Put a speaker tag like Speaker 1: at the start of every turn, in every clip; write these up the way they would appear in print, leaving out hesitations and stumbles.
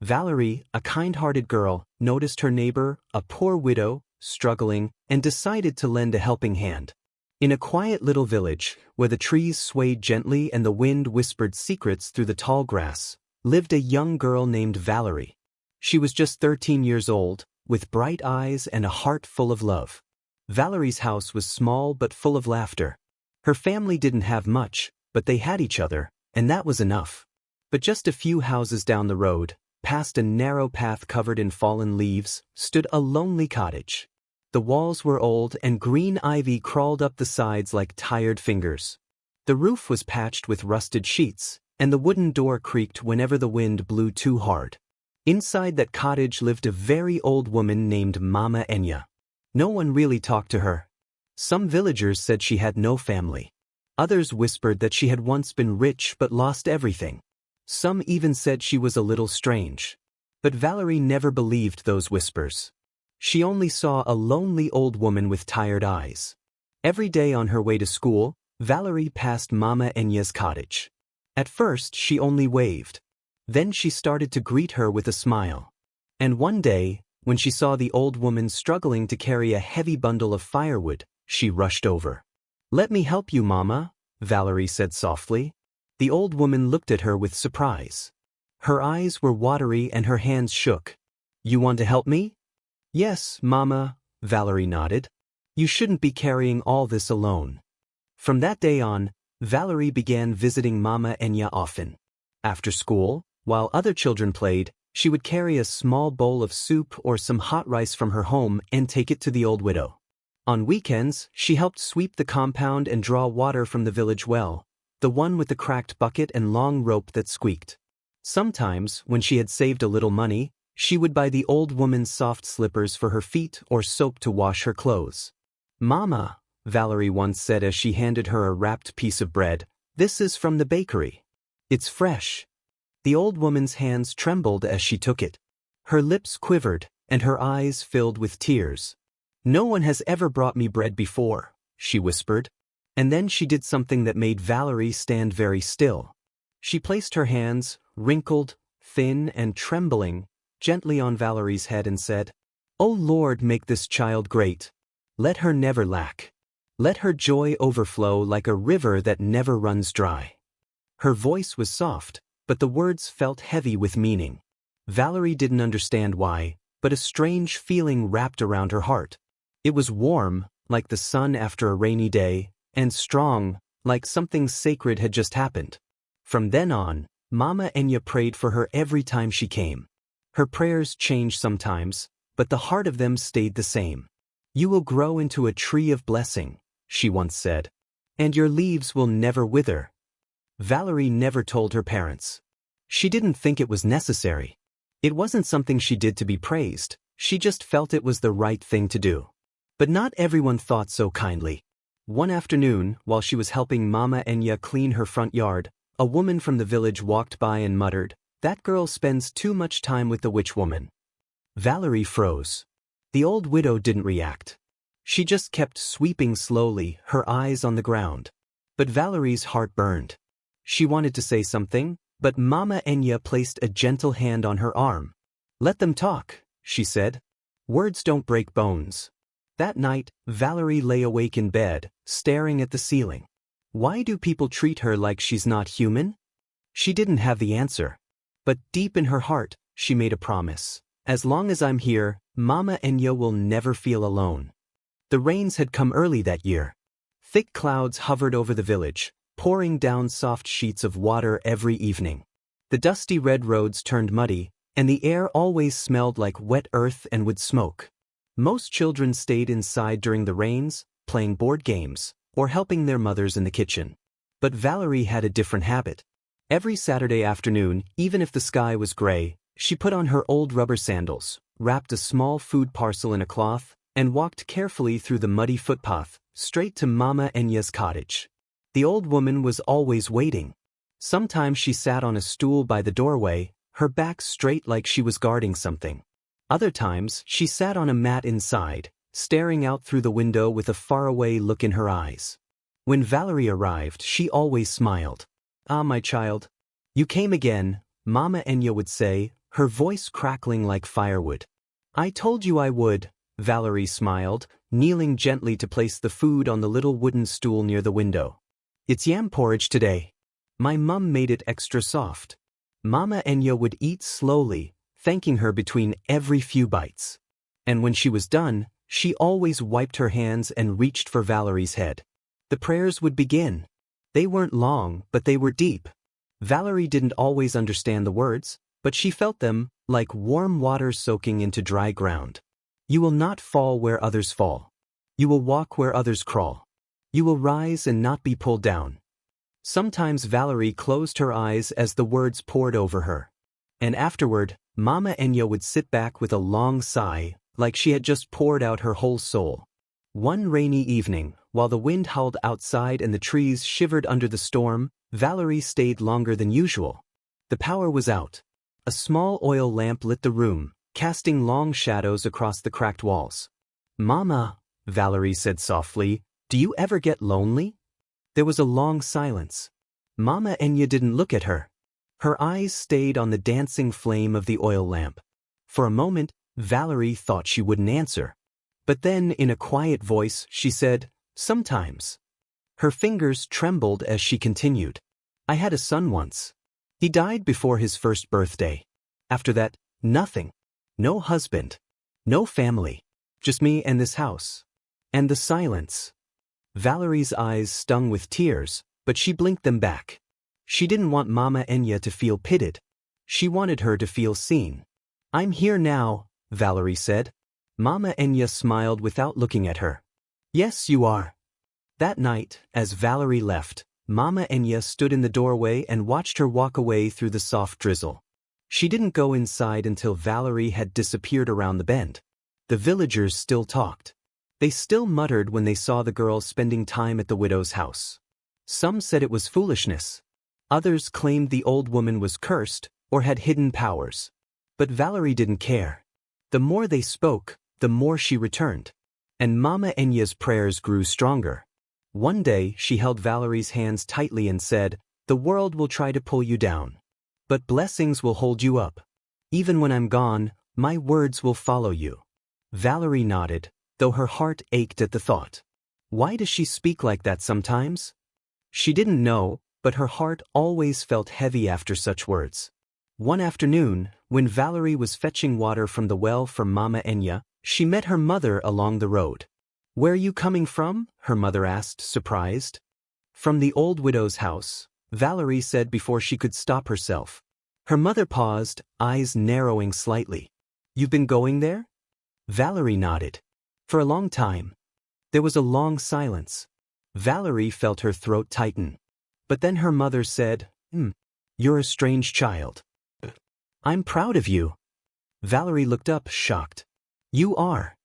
Speaker 1: Valerie, a kind-hearted girl, noticed her neighbor, a poor widow, struggling, and decided to lend a helping hand. In a quiet little village, where the trees swayed gently and the wind whispered secrets through the tall grass, lived a young girl named Valerie. She was just 13 years old, with bright eyes and a heart full of love. Valerie's house was small but full of laughter. Her family didn't have much, but they had each other, and that was enough. But just a few houses down the road, past a narrow path covered in fallen leaves, stood a lonely cottage. The walls were old and green ivy crawled up the sides like tired fingers. The roof was patched with rusted sheets, and the wooden door creaked whenever the wind blew too hard. Inside that cottage lived a very old woman named Mama Enya. No one really talked to her. Some villagers said she had no family. Others whispered that she had once been rich but lost everything. Some even said she was a little strange. But Valerie never believed those whispers. She only saw a lonely old woman with tired eyes. Every day on her way to school, Valerie passed Mama Enya's cottage. At first, she only waved. Then she started to greet her with a smile. And one day, when she saw the old woman struggling to carry a heavy bundle of firewood, she rushed over. "Let me help you, Mama," Valerie said softly. The old woman looked at her with surprise. Her eyes were watery and her hands shook. "You want to help me?" "Yes, Mama," Valerie nodded. "You shouldn't be carrying all this alone." From that day on, Valerie began visiting Mama Enya often. After school, while other children played, she would carry a small bowl of soup or some hot rice from her home and take it to the old widow. On weekends, she helped sweep the compound and draw water from the village well, the one with the cracked bucket and long rope that squeaked. Sometimes, when she had saved a little money, she would buy the old woman's soft slippers for her feet or soap to wash her clothes. "Mama," Valerie once said as she handed her a wrapped piece of bread, "this is from the bakery. It's fresh." The old woman's hands trembled as she took it. Her lips quivered, and her eyes filled with tears. "No one has ever brought me bread before," she whispered. And then she did something that made Valerie stand very still. She placed her hands, wrinkled, thin, and trembling, gently on Valerie's head and said, "O Lord, make this child great. Let her never lack. Let her joy overflow like a river that never runs dry." Her voice was soft, but the words felt heavy with meaning. Valerie didn't understand why, but a strange feeling wrapped around her heart. It was warm, like the sun after a rainy day, and strong, like something sacred had just happened. From then on, Mama Enya prayed for her every time she came. Her prayers changed sometimes, but the heart of them stayed the same. "You will grow into a tree of blessing," she once said, "and your leaves will never wither." Valerie never told her parents. She didn't think it was necessary. It wasn't something she did to be praised, she just felt it was the right thing to do. But not everyone thought so kindly. One afternoon, while she was helping Mama Enya clean her front yard, a woman from the village walked by and muttered, "That girl spends too much time with the witch woman." Valerie froze. The old widow didn't react. She just kept sweeping slowly, her eyes on the ground. But Valerie's heart burned. She wanted to say something, but Mama Enya placed a gentle hand on her arm. "Let them talk," she said. "Words don't break bones." That night, Valerie lay awake in bed, staring at the ceiling. Why do people treat her like she's not human? She didn't have the answer. But deep in her heart, she made a promise. "As long as I'm here, Mama Enya will never feel alone." The rains had come early that year. Thick clouds hovered over the village, pouring down soft sheets of water every evening. The dusty red roads turned muddy, and the air always smelled like wet earth and wood smoke. Most children stayed inside during the rains, playing board games, or helping their mothers in the kitchen. But Valerie had a different habit. Every Saturday afternoon, even if the sky was gray, she put on her old rubber sandals, wrapped a small food parcel in a cloth, and walked carefully through the muddy footpath, straight to Mama Enya's cottage. The old woman was always waiting. Sometimes she sat on a stool by the doorway, her back straight like she was guarding something. Other times, she sat on a mat inside, staring out through the window with a faraway look in her eyes. When Valerie arrived, she always smiled. "Ah, my child. You came again," Mama Enya would say, her voice crackling like firewood. "I told you I would," Valerie smiled, kneeling gently to place the food on the little wooden stool near the window. "It's yam porridge today. My mum made it extra soft." Mama Enya would eat slowly, thanking her between every few bites. And when she was done, she always wiped her hands and reached for Valerie's head. The prayers would begin. They weren't long, but they were deep. Valerie didn't always understand the words, but she felt them, like warm water soaking into dry ground. "You will not fall where others fall. You will walk where others crawl. You will rise and not be pulled down." Sometimes Valerie closed her eyes as the words poured over her. And afterward, Mama Enya would sit back with a long sigh, like she had just poured out her whole soul. One rainy evening, while the wind howled outside and the trees shivered under the storm, Valerie stayed longer than usual. The power was out. A small oil lamp lit the room, casting long shadows across the cracked walls. "Mama," Valerie said softly, "do you ever get lonely?" There was a long silence. Mama Enya didn't look at her. Her eyes stayed on the dancing flame of the oil lamp. For a moment, Valerie thought she wouldn't answer. But then, in a quiet voice, she said, "Sometimes." Her fingers trembled as she continued. "I had a son once. He died before his first birthday. After that, nothing. No husband. No family. Just me and this house. And the silence." Valerie's eyes stung with tears, but she blinked them back. She didn't want Mama Enya to feel pitied. She wanted her to feel seen. "I'm here now," Valerie said. Mama Enya smiled without looking at her. "Yes, you are." That night, as Valerie left, Mama Enya stood in the doorway and watched her walk away through the soft drizzle. She didn't go inside until Valerie had disappeared around the bend. The villagers still talked. They still muttered when they saw the girl spending time at the widow's house. Some said it was foolishness. Others claimed the old woman was cursed or had hidden powers. But Valerie didn't care. The more they spoke, the more she returned. And Mama Enya's prayers grew stronger. One day she held Valerie's hands tightly and said, "The world will try to pull you down. But blessings will hold you up. Even when I'm gone, my words will follow you." Valerie nodded, though her heart ached at the thought. Why does she speak like that sometimes? She didn't know, but her heart always felt heavy after such words. One afternoon, when Valerie was fetching water from the well for Mama Enya, she met her mother along the road. "Where are you coming from?" her mother asked, surprised. "From the old widow's house," Valerie said before she could stop herself. Her mother paused, eyes narrowing slightly. "You've been going there?" Valerie nodded. "For a long time." There was a long silence. Valerie felt her throat tighten. But then her mother said, "You're a strange child." "I'm proud of you." Valerie looked up, shocked. "You are?"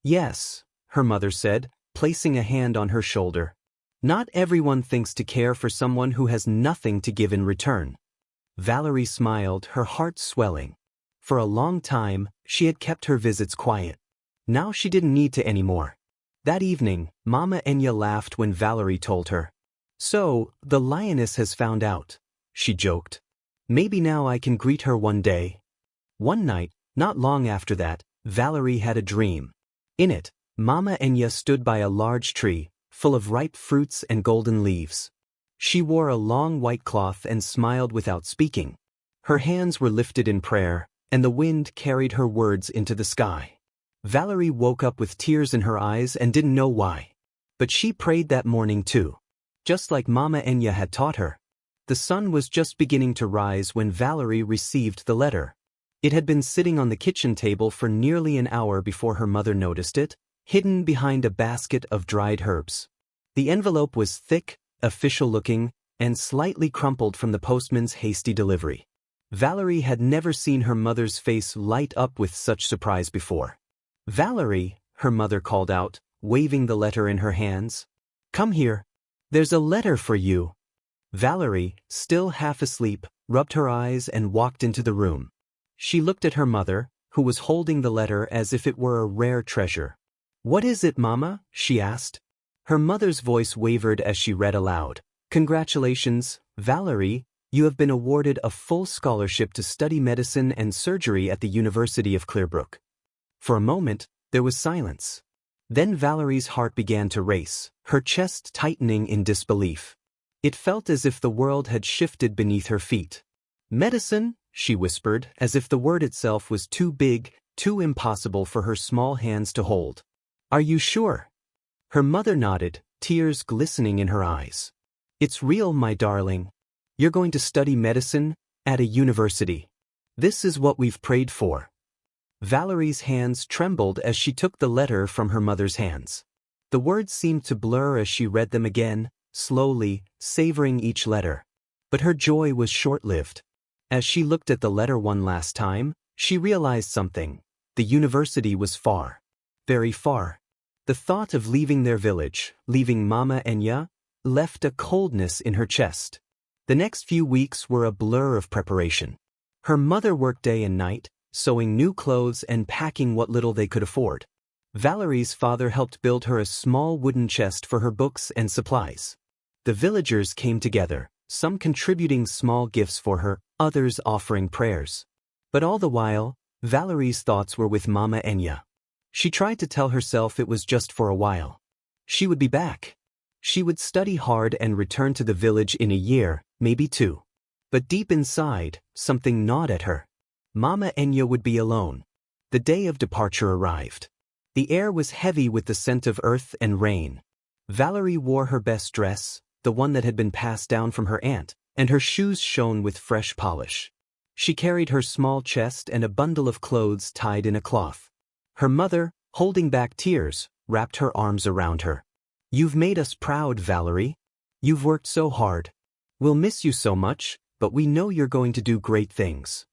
Speaker 1: "Yes," her mother said, placing a hand on her shoulder. "Not everyone thinks to care for someone who has nothing to give in return." Valerie smiled, her heart swelling. For a long time, she had kept her visits quiet. Now she didn't need to anymore. That evening, Mama Enya laughed when Valerie told her. "So, the lioness has found out," she joked. "Maybe now I can greet her one day." One night, not long after that, Valerie had a dream. In it, Mama Enya stood by a large tree, full of ripe fruits and golden leaves. She wore a long white cloth and smiled without speaking. Her hands were lifted in prayer, and the wind carried her words into the sky. Valerie woke up with tears in her eyes and didn't know why. But she prayed that morning too. Just like Mama Enya had taught her. The sun was just beginning to rise when Valerie received the letter. It had been sitting on the kitchen table for nearly an hour before her mother noticed it, hidden behind a basket of dried herbs. The envelope was thick, official-looking, and slightly crumpled from the postman's hasty delivery. Valerie had never seen her mother's face light up with such surprise before. "Valerie," her mother called out, waving the letter in her hands. "Come here. There's a letter for you." Valerie, still half asleep, rubbed her eyes and walked into the room. She looked at her mother, who was holding the letter as if it were a rare treasure. "What is it, Mama?" she asked. Her mother's voice wavered as she read aloud. "Congratulations, Valerie. You have been awarded a full scholarship to study medicine and surgery at the University of Clearbrook." For a moment, there was silence. Then Valerie's heart began to race, her chest tightening in disbelief. It felt as if the world had shifted beneath her feet. "Medicine?" she whispered, as if the word itself was too big, too impossible for her small hands to hold. "Are you sure?" Her mother nodded, tears glistening in her eyes. "It's real, my darling. You're going to study medicine at a university. This is what we've prayed for." Valerie's hands trembled as she took the letter from her mother's hands. The words seemed to blur as she read them again, slowly, savoring each letter. But her joy was short-lived. As she looked at the letter one last time, she realized something. The university was far. Very far. The thought of leaving their village, leaving Mama Enya, left a coldness in her chest. The next few weeks were a blur of preparation. Her mother worked day and night, sewing new clothes and packing what little they could afford. Valerie's father helped build her a small wooden chest for her books and supplies. The villagers came together, some contributing small gifts for her, others offering prayers. But all the while, Valerie's thoughts were with Mama Enya. She tried to tell herself it was just for a while. She would be back. She would study hard and return to the village in a year, maybe 2. But deep inside, something gnawed at her. Mama Enya would be alone. The day of departure arrived. The air was heavy with the scent of earth and rain. Valerie wore her best dress, the one that had been passed down from her aunt, and her shoes shone with fresh polish. She carried her small chest and a bundle of clothes tied in a cloth. Her mother, holding back tears, wrapped her arms around her. "You've made us proud, Valerie. You've worked so hard. We'll miss you so much, but we know you're going to do great things."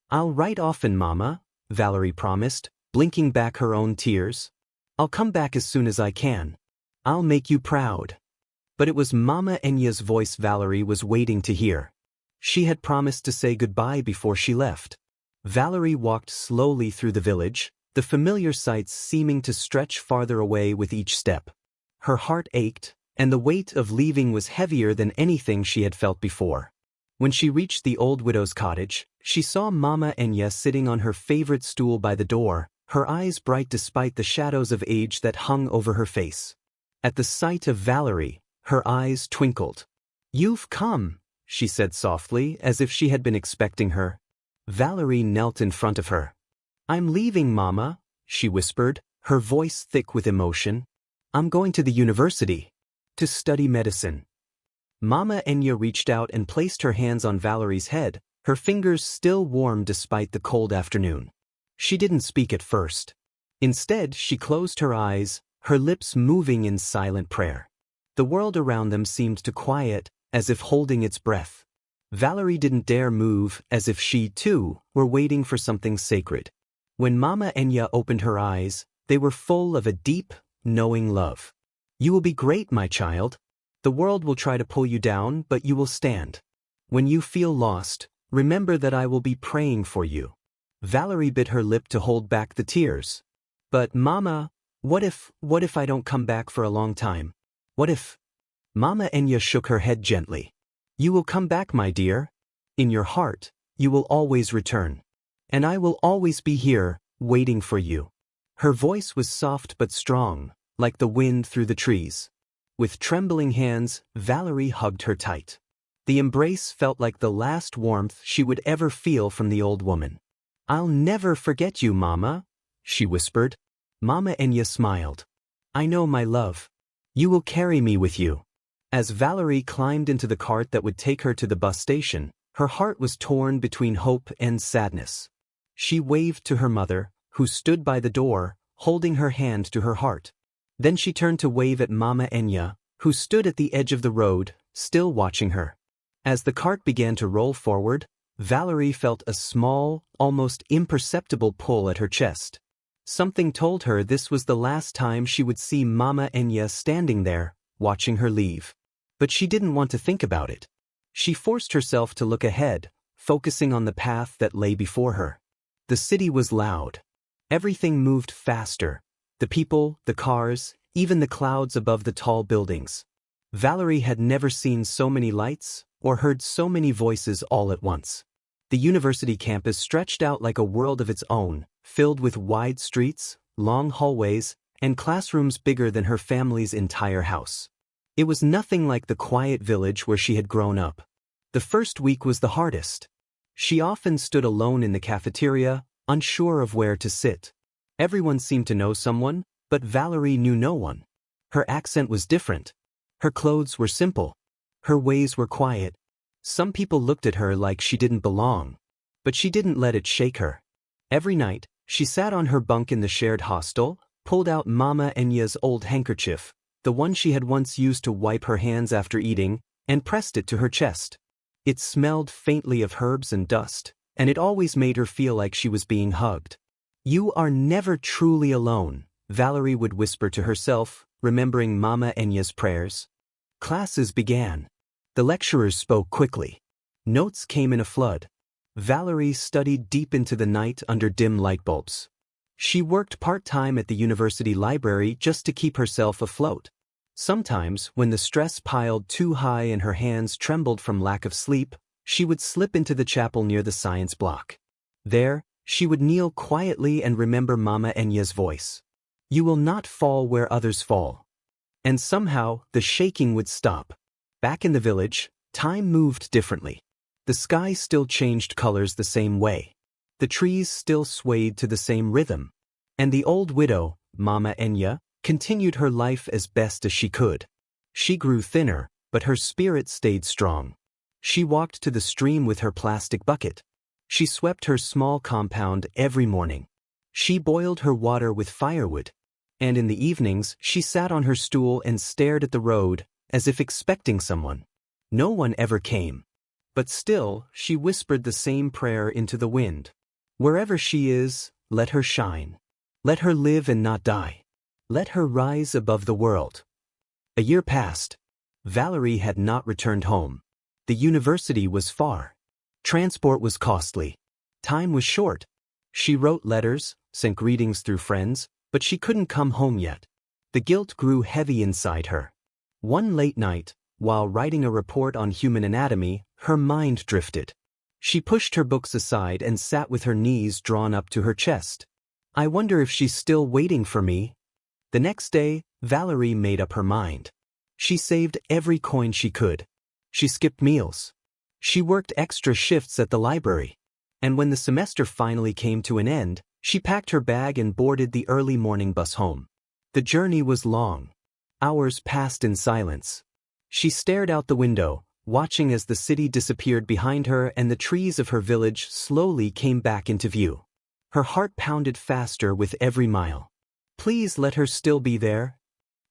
Speaker 1: "I'll write often, Mama," Valerie promised, blinking back her own tears. "I'll come back as soon as I can. I'll make you proud." But it was Mama Enya's voice Valerie was waiting to hear. She had promised to say goodbye before she left. Valerie walked slowly through the village, the familiar sights seeming to stretch farther away with each step. Her heart ached, and the weight of leaving was heavier than anything she had felt before. When she reached the old widow's cottage, she saw Mama Enya sitting on her favorite stool by the door, her eyes bright despite the shadows of age that hung over her face. At the sight of Valerie, her eyes twinkled. "You've come," she said softly, as if she had been expecting her. Valerie knelt in front of her. "I'm leaving, Mama," she whispered, her voice thick with emotion. "I'm going to the university. To study medicine." Mama Enya reached out and placed her hands on Valerie's head, her fingers still warm despite the cold afternoon. She didn't speak at first. Instead, she closed her eyes, her lips moving in silent prayer. The world around them seemed to quiet, as if holding its breath. Valerie didn't dare move, as if she, too, were waiting for something sacred. When Mama Enya opened her eyes, they were full of a deep, knowing love. "You will be great, my child. The world will try to pull you down, but you will stand. When you feel lost, remember that I will be praying for you." Valerie bit her lip to hold back the tears. "But Mama, what if I don't come back for a long time? What if?" Mama Enya shook her head gently. "You will come back, my dear. In your heart, you will always return. And I will always be here, waiting for you." Her voice was soft but strong, like the wind through the trees. With trembling hands, Valerie hugged her tight. The embrace felt like the last warmth she would ever feel from the old woman. "I'll never forget you, Mama," she whispered. Mama Enya smiled. "I know, my love. You will carry me with you." As Valerie climbed into the cart that would take her to the bus station, her heart was torn between hope and sadness. She waved to her mother, who stood by the door, holding her hand to her heart. Then she turned to wave at Mama Enya, who stood at the edge of the road, still watching her. As the cart began to roll forward, Valerie felt a small, almost imperceptible pull at her chest. Something told her this was the last time she would see Mama Enya standing there, watching her leave. But she didn't want to think about it. She forced herself to look ahead, focusing on the path that lay before her. The city was loud. Everything moved faster. The people, the cars, even the clouds above the tall buildings. Valerie had never seen so many lights, or heard so many voices all at once. The university campus stretched out like a world of its own, filled with wide streets, long hallways, and classrooms bigger than her family's entire house. It was nothing like the quiet village where she had grown up. The first week was the hardest. She often stood alone in the cafeteria, unsure of where to sit. Everyone seemed to know someone, but Valerie knew no one. Her accent was different. Her clothes were simple. Her ways were quiet. Some people looked at her like she didn't belong. But she didn't let it shake her. Every night, she sat on her bunk in the shared hostel, pulled out Mama Enya's old handkerchief, the one she had once used to wipe her hands after eating, and pressed it to her chest. It smelled faintly of herbs and dust, and it always made her feel like she was being hugged. "You are never truly alone," Valerie would whisper to herself, remembering Mama Enya's prayers. Classes began. The lecturers spoke quickly. Notes came in a flood. Valerie studied deep into the night under dim light bulbs. She worked part-time at the university library just to keep herself afloat. Sometimes, when the stress piled too high and her hands trembled from lack of sleep, she would slip into the chapel near the science block. There, she would kneel quietly and remember Mama Enya's voice. "You will not fall where others fall." And somehow, the shaking would stop. Back in the village, time moved differently. The sky still changed colors the same way. The trees still swayed to the same rhythm. And the old widow, Mama Enya, continued her life as best as she could. She grew thinner, but her spirit stayed strong. She walked to the stream with her plastic bucket. She swept her small compound every morning. She boiled her water with firewood. And in the evenings, she sat on her stool and stared at the road, as if expecting someone. No one ever came. But still, she whispered the same prayer into the wind. "Wherever she is, let her shine. Let her live and not die. Let her rise above the world." A year passed. Valerie had not returned home. The university was far. Transport was costly. Time was short. She wrote letters, sent greetings through friends, but she couldn't come home yet. The guilt grew heavy inside her. One late night, while writing a report on human anatomy, her mind drifted. She pushed her books aside and sat with her knees drawn up to her chest. "I wonder if she's still waiting for me." The next day, Valerie made up her mind. She saved every coin she could. She skipped meals. She worked extra shifts at the library. And when the semester finally came to an end, she packed her bag and boarded the early morning bus home. The journey was long. Hours passed in silence. She stared out the window, watching as the city disappeared behind her and the trees of her village slowly came back into view. Her heart pounded faster with every mile. Please let her still be there.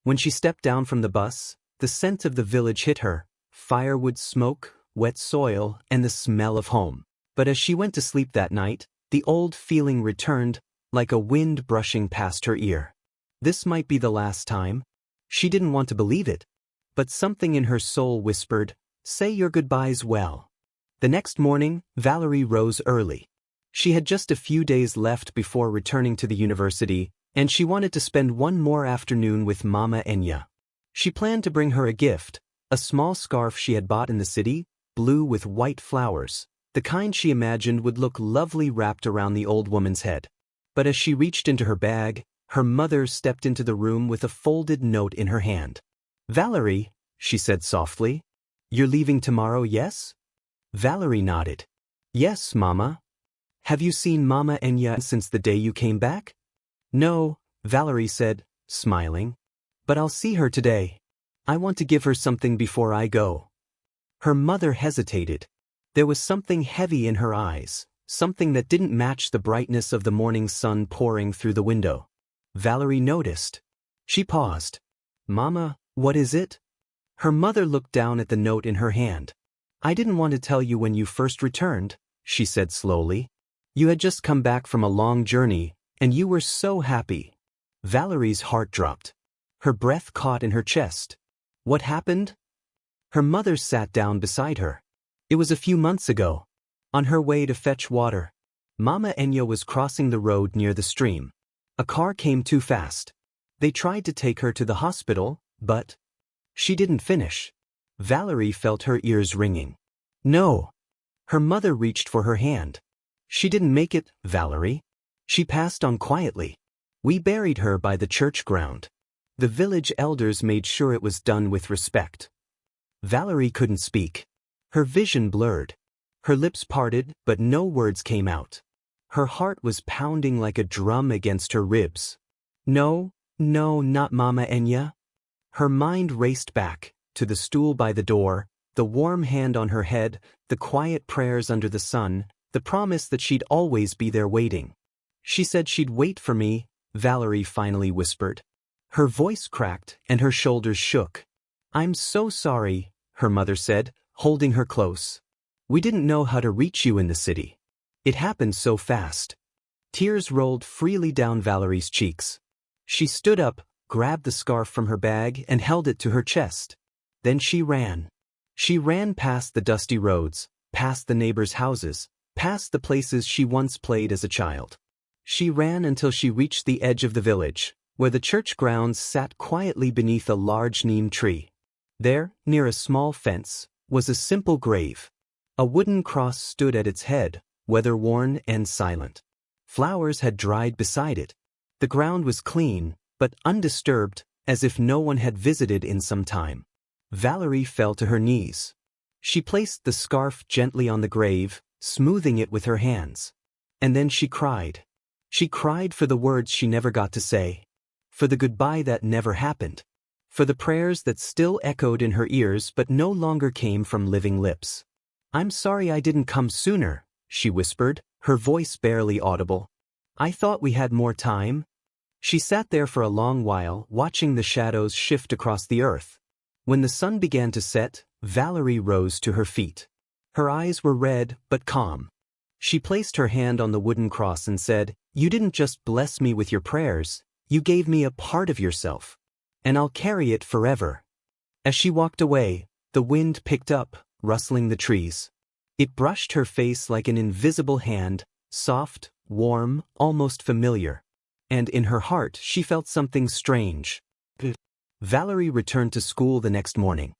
Speaker 1: When she stepped down from the bus, the scent of the village hit her: firewood smoke, wet soil, and the smell of home. But as she went to sleep that night, the old feeling returned, like a wind brushing past her ear. This might be the last time. She didn't want to believe it. But something in her soul whispered, "Say your goodbyes well." The next morning, Valerie rose early. She had just a few days left before returning to the university, and she wanted to spend one more afternoon with Mama Enya. She planned to bring her a gift, a small scarf she had bought in the city, blue with white flowers, the kind she imagined would look lovely wrapped around the old woman's head. But as she reached into her bag, her mother stepped into the room with a folded note in her hand. "Valerie," she said softly, "you're leaving tomorrow, yes?" Valerie nodded. "Yes, Mama." "Have you seen Mama Enya since the day you came back?" "No," Valerie said, smiling. "But I'll see her today. I want to give her something before I go." Her mother hesitated. There was something heavy in her eyes, something that didn't match the brightness of the morning sun pouring through the window. Valerie noticed. She paused. "Mama, what is it?" Her mother looked down at the note in her hand. "I didn't want to tell you when you first returned," she said slowly. "You had just come back from a long journey, and you were so happy." Valerie's heart dropped. Her breath caught in her chest. "What happened?" Her mother sat down beside her. "It was a few months ago. On her way to fetch water. Mama Enya was crossing the road near the stream. A car came too fast. They tried to take her to the hospital, but..." She didn't finish. Valerie felt her ears ringing. No. Her mother reached for her hand. She didn't make it, Valerie. She passed on quietly. We buried her by the church ground. The village elders made sure it was done with respect. Valerie couldn't speak. Her vision blurred. Her lips parted, but no words came out. Her heart was pounding like a drum against her ribs. No, no, not Mama Enya. Her mind raced back, to the stool by the door, the warm hand on her head, the quiet prayers under the sun, the promise that she'd always be there waiting. She said she'd wait for me, Valerie finally whispered. Her voice cracked and her shoulders shook. I'm so sorry, her mother said, holding her close. We didn't know how to reach you in the city. It happened so fast. Tears rolled freely down Valerie's cheeks. She stood up, grabbed the scarf from her bag and held it to her chest. Then she ran. She ran past the dusty roads, past the neighbors' houses, past the places she once played as a child. She ran until she reached the edge of the village, where the church grounds sat quietly beneath a large neem tree. There, near a small fence, was a simple grave. A wooden cross stood at its head, weather-worn and silent. Flowers had dried beside it. The ground was clean, but undisturbed, as if no one had visited in some time. Valerie fell to her knees. She placed the scarf gently on the grave, smoothing it with her hands. And then she cried. She cried for the words she never got to say, for the goodbye that never happened, for the prayers that still echoed in her ears but no longer came from living lips. I'm sorry I didn't come sooner, she whispered, her voice barely audible. I thought we had more time. She sat there for a long while, watching the shadows shift across the earth. When the sun began to set, Valerie rose to her feet. Her eyes were red but calm. She placed her hand on the wooden cross and said, You didn't just bless me with your prayers, you gave me a part of yourself. And I'll carry it forever. As she walked away, the wind picked up, rustling the trees. It brushed her face like an invisible hand, soft, warm, almost familiar. And in her heart she felt something strange. Valerie returned to school the next morning.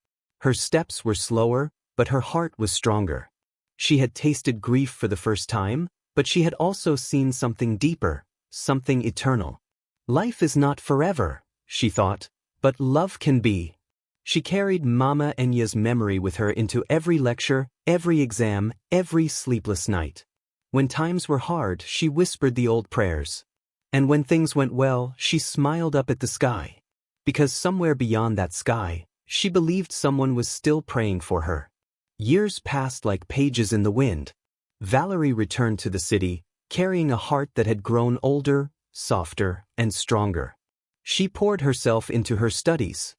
Speaker 1: Her steps were slower, but her heart was stronger. She had tasted grief for the first time, but she had also seen something deeper, something eternal. Life is not forever, she thought, but love can be. She carried Mama Enya's memory with her into every lecture, every exam, every sleepless night. When times were hard, she whispered the old prayers. And when things went well, she smiled up at the sky. Because somewhere beyond that sky, she believed someone was still praying for her. Years passed like pages in the wind. Valerie returned to the city, carrying a heart that had grown older, softer, and stronger. She poured herself into her studies.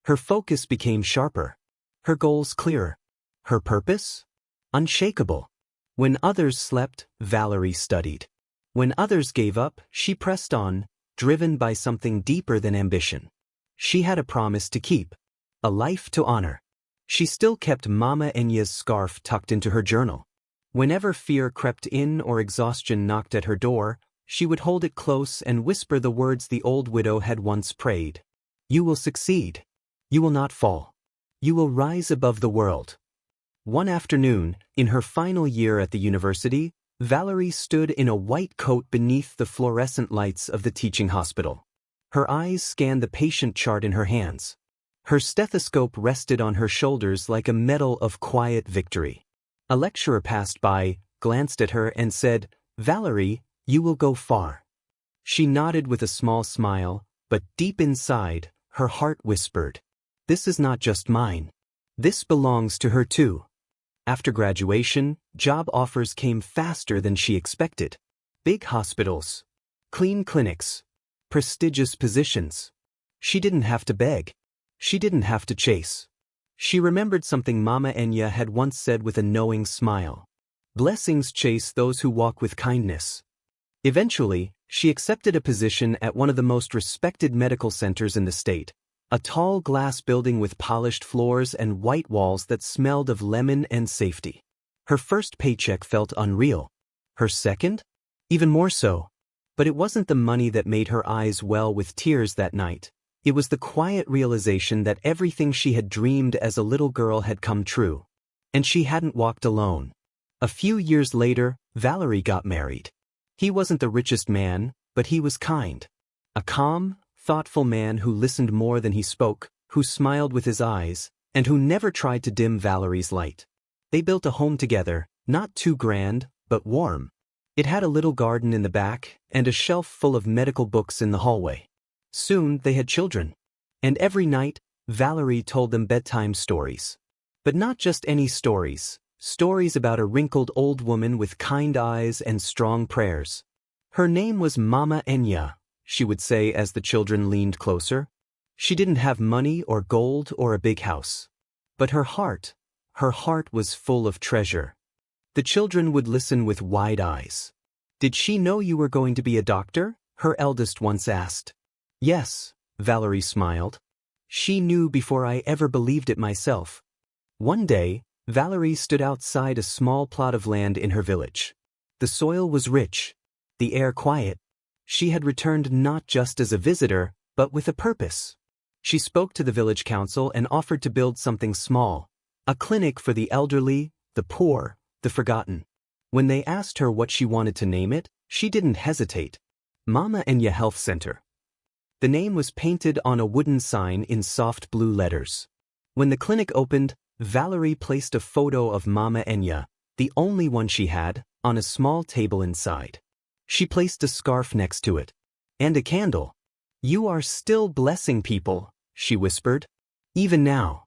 Speaker 1: Her focus became sharper. Her goals clearer. Her purpose? Unshakable. When others slept, Valerie studied. When others gave up, she pressed on, driven by something deeper than ambition. She had a promise to keep, a life to honor. She still kept Mama Enya's scarf tucked into her journal. Whenever fear crept in or exhaustion knocked at her door, she would hold it close and whisper the words the old widow had once prayed. You will succeed. You will not fall. You will rise above the world. One afternoon, in her final year at the university, Valerie stood in a white coat beneath the fluorescent lights of the teaching hospital. Her eyes scanned the patient chart in her hands. Her stethoscope rested on her shoulders like a medal of quiet victory. A lecturer passed by, glanced at her and said, Valerie, you will go far. She nodded with a small smile, but deep inside, her heart whispered, This is not just mine. This belongs to her too. After graduation, job offers came faster than she expected. Big hospitals, clean clinics, prestigious positions. She didn't have to beg. She didn't have to chase. She remembered something Mama Enya had once said with a knowing smile. Blessings chase those who walk with kindness. Eventually, she accepted a position at one of the most respected medical centers in the state, a tall glass building with polished floors and white walls that smelled of lemon and safety. Her first paycheck felt unreal. Her second? Even more so. But it wasn't the money that made her eyes well with tears that night. It was the quiet realization that everything she had dreamed as a little girl had come true. And she hadn't walked alone. A few years later, Valerie got married. He wasn't the richest man, but he was kind. A calm, thoughtful man who listened more than he spoke, who smiled with his eyes, and who never tried to dim Valerie's light. They built a home together, not too grand, but warm. It had a little garden in the back, and a shelf full of medical books in the hallway. Soon they had children. And every night, Valerie told them bedtime stories. But not just any stories. Stories about a wrinkled old woman with kind eyes and strong prayers. Her name was Mama Enya, she would say as the children leaned closer. She didn't have money or gold or a big house. But her heart was full of treasure. The children would listen with wide eyes. "Did she know you were going to be a doctor?" her eldest once asked. "Yes," Valerie smiled. "She knew before I ever believed it myself." One day, Valerie stood outside a small plot of land in her village. The soil was rich, the air quiet. She had returned not just as a visitor, but with a purpose. She spoke to the village council and offered to build something small, a clinic for the elderly, the poor, the forgotten. When they asked her what she wanted to name it, she didn't hesitate. Mama Enya Health Center. The name was painted on a wooden sign in soft blue letters. When the clinic opened, Valerie placed a photo of Mama Enya, the only one she had, on a small table inside. She placed a scarf next to it. And a candle. "You are still blessing people," she whispered. "Even now."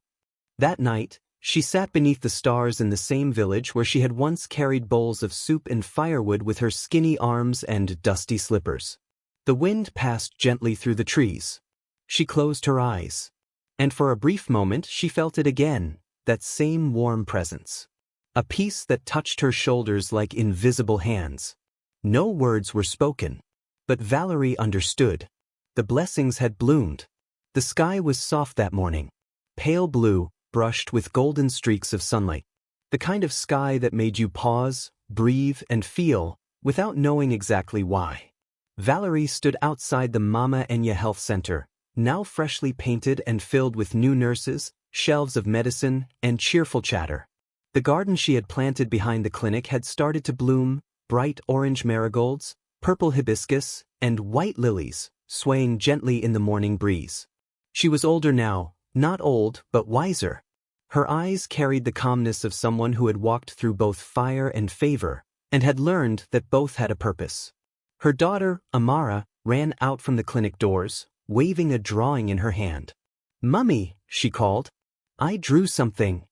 Speaker 1: That night, she sat beneath the stars in the same village where she had once carried bowls of soup and firewood with her skinny arms and dusty slippers. The wind passed gently through the trees. She closed her eyes. And for a brief moment she felt it again, that same warm presence. A peace that touched her shoulders like invisible hands. No words were spoken. But Valerie understood. The blessings had bloomed. The sky was soft that morning. Pale blue, brushed with golden streaks of sunlight. The kind of sky that made you pause, breathe, and feel, without knowing exactly why. Valerie stood outside the Mama Enya Health Center, now freshly painted and filled with new nurses, shelves of medicine, and cheerful chatter. The garden she had planted behind the clinic had started to bloom, bright orange marigolds, purple hibiscus, and white lilies, swaying gently in the morning breeze. She was older now, not old, but wiser. Her eyes carried the calmness of someone who had walked through both fire and favor, and had learned that both had a purpose. Her daughter, Amara, ran out from the clinic doors, waving a drawing in her hand. "Mummy," she called. "I drew something."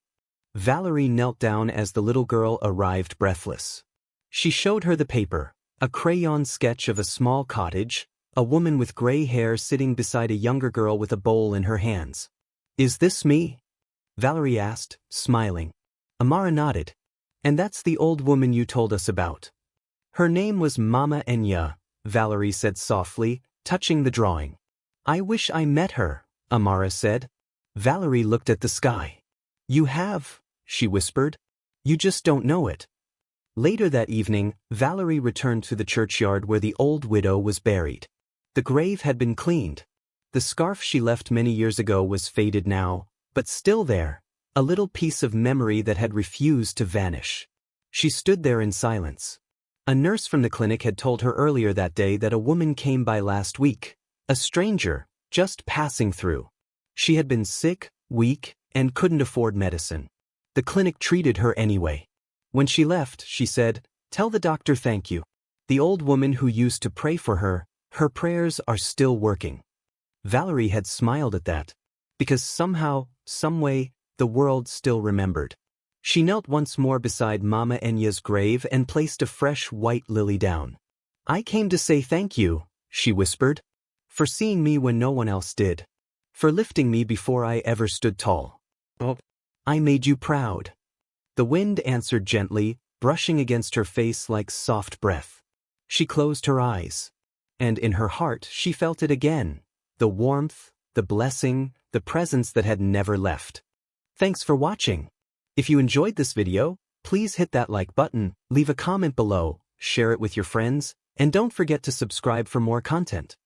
Speaker 1: Valerie knelt down as the little girl arrived breathless. She showed her the paper, a crayon sketch of a small cottage, a woman with gray hair sitting beside a younger girl with a bowl in her hands. "Is this me?" Valerie asked, smiling. Amara nodded. "And that's the old woman you told us about." "Her name was Mama Enya," Valerie said softly, touching the drawing. "I wish I met her," Amara said. Valerie looked at the sky. "You have," she whispered. "You just don't know it." Later that evening, Valerie returned to the churchyard where the old widow was buried. The grave had been cleaned. The scarf she left many years ago was faded now, but still there, a little piece of memory that had refused to vanish. She stood there in silence. A nurse from the clinic had told her earlier that day that a woman came by last week, a stranger, just passing through. She had been sick, weak, and couldn't afford medicine. The clinic treated her anyway. When she left, she said, "Tell the doctor thank you. The old woman who used to pray for her, her prayers are still working." Valerie had smiled at that, because somehow, someway, the world still remembered. She knelt once more beside Mama Enya's grave and placed a fresh white lily down. "I came to say thank you," she whispered, "for seeing me when no one else did, for lifting me before I ever stood tall. Oh, I made you proud." The wind answered gently, brushing against her face like soft breath. She closed her eyes. And in her heart she felt it again, the warmth, the blessing, the presence that had never left. Thanks for watching. If you enjoyed this video, please hit that like button, leave a comment below, share it with your friends, and don't forget to subscribe for more content.